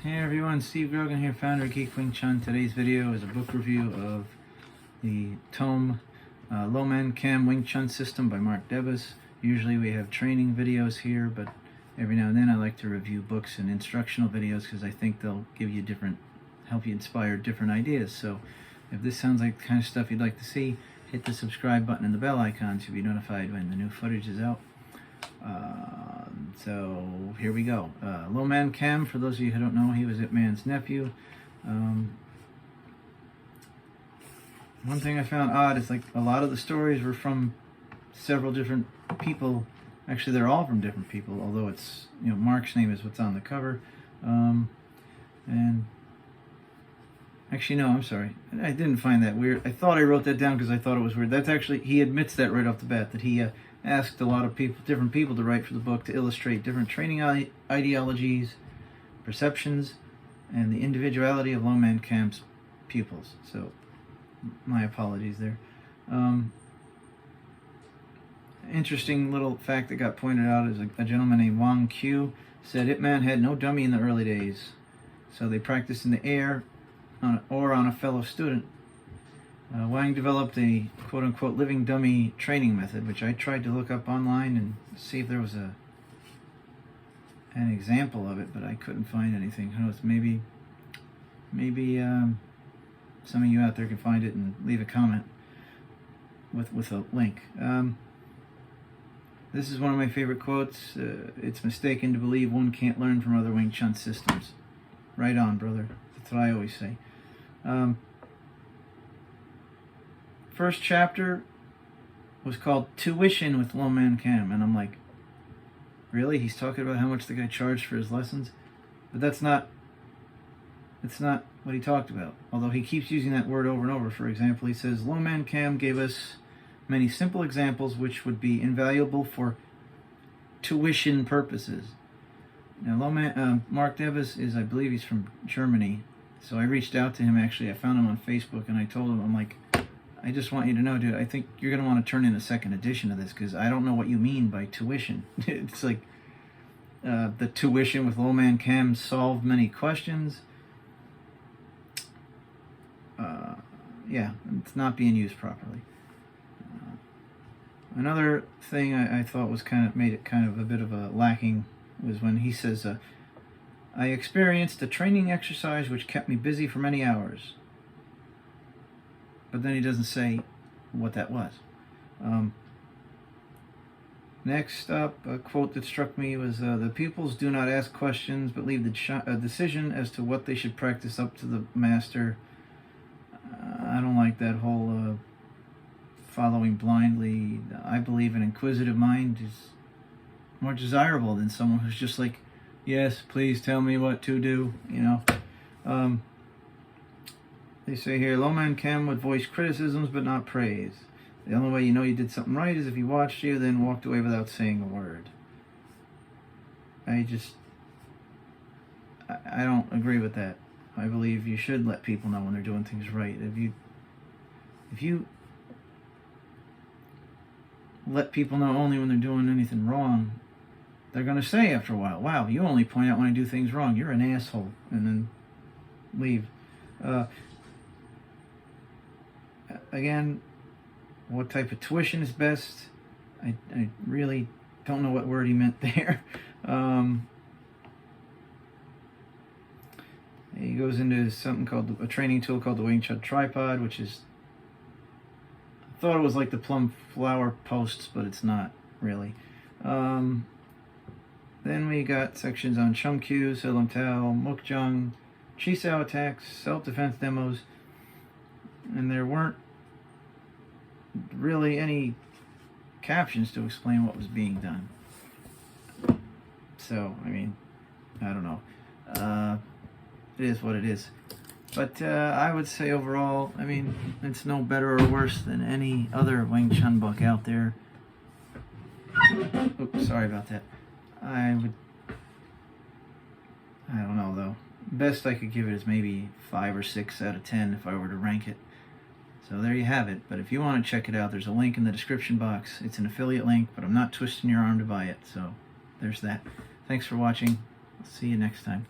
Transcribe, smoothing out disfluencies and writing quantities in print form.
Hey everyone, Steve Grogan here, founder of geekwingchun. Today's video is a book review of the tome Low-Man KAM Wing Chun System by Marc Debus. Usually we have training videos here, but every now and then I like to review books and instructional videos because I think they'll give you help you inspire different ideas. So if this sounds like the kind of stuff you'd like to see, hit the subscribe button and the bell icon to be notified when the new footage is out. So here we go. Low-Man KAM, for those of you who don't know, he was Ip Man's nephew. One thing I found odd is like a lot of the stories were from several different people. Actually, they're all from different people, although it's, you know, Mark's name is what's on the cover. And actually, no, I'm sorry. I didn't find that weird. I thought I wrote that down because I thought it was weird. That's actually, he admits that right off the bat, that he asked a lot of different people to write for the book to illustrate different training ideologies, perceptions, and the individuality of Low-Man KAM's pupils. So, my apologies there. Interesting little fact that got pointed out is a gentleman named Wang Q said Ip Man had no dummy in the early days, so they practiced in the air or on a fellow student. Wang developed a quote-unquote living dummy training method, which I tried to look up online and see if there was an example of it, but I couldn't find anything. Who knows? Maybe some of you out there can find it and leave a comment with a link. This is one of my favorite quotes. It's mistaken to believe one can't learn from other Wing Chun systems. Right on, brother. That's what I always say. First chapter was called Tuition with Low-Man KAM, and I'm like, really? He's talking about how much the guy charged for his lessons? But that's not what he talked about. Although he keeps using that word over and over. For example, he says, Low-Man KAM gave us many simple examples which would be invaluable for tuition purposes. Now, Marc Debus is, I believe he's from Germany. So I reached out to him, actually. I found him on Facebook, and I told him, I'm like, I just want you to know, dude, I think you're going to want to turn in a second edition of this because I don't know what you mean by tuition. It's like the tuition with Low-Man KAM solved many questions. Yeah, it's not being used properly. Another thing I thought was made it kind of a bit of a lacking was when he says, I experienced a training exercise which kept me busy for many hours. But then he doesn't say what that was. Next up, a quote that struck me was, the pupils do not ask questions, but leave the decision as to what they should practice up to the master. I don't like that whole following blindly. I believe an inquisitive mind is more desirable than someone who's just like, yes, please tell me what to do, you know. They say here, Low-Man KAM would voice criticisms but not praise. The only way you know you did something right is if he watched you, then walked away without saying a word. I don't agree with that. I believe you should let people know when they're doing things right. If you let people know only when they're doing anything wrong, they're going to say after a while, wow, you only point out when I do things wrong. You're an asshole. And then leave. Again, what type of tuition is best? I really don't know what word he meant there. He goes into something called a training tool called the Wing Chun tripod, which is, I thought it was like the plum flower posts, but it's not really. Then we got sections on Chum Q, Selam Tao, Mukjung, Chisao attacks, self-defense demos, and there weren't really any captions to explain what was being done. So, I mean, I don't know. It is what it is. But I would say overall, I mean, it's no better or worse than any other Wing Chun book out there. Oops, sorry about that. I don't know though. Best I could give it is maybe 5 or 6 out of 10 if I were to rank it. So there you have it. But if you want to check it out, there's a link in the description box. It's an affiliate link, but I'm not twisting your arm to buy it. So there's that. Thanks for watching. I'll see you next time.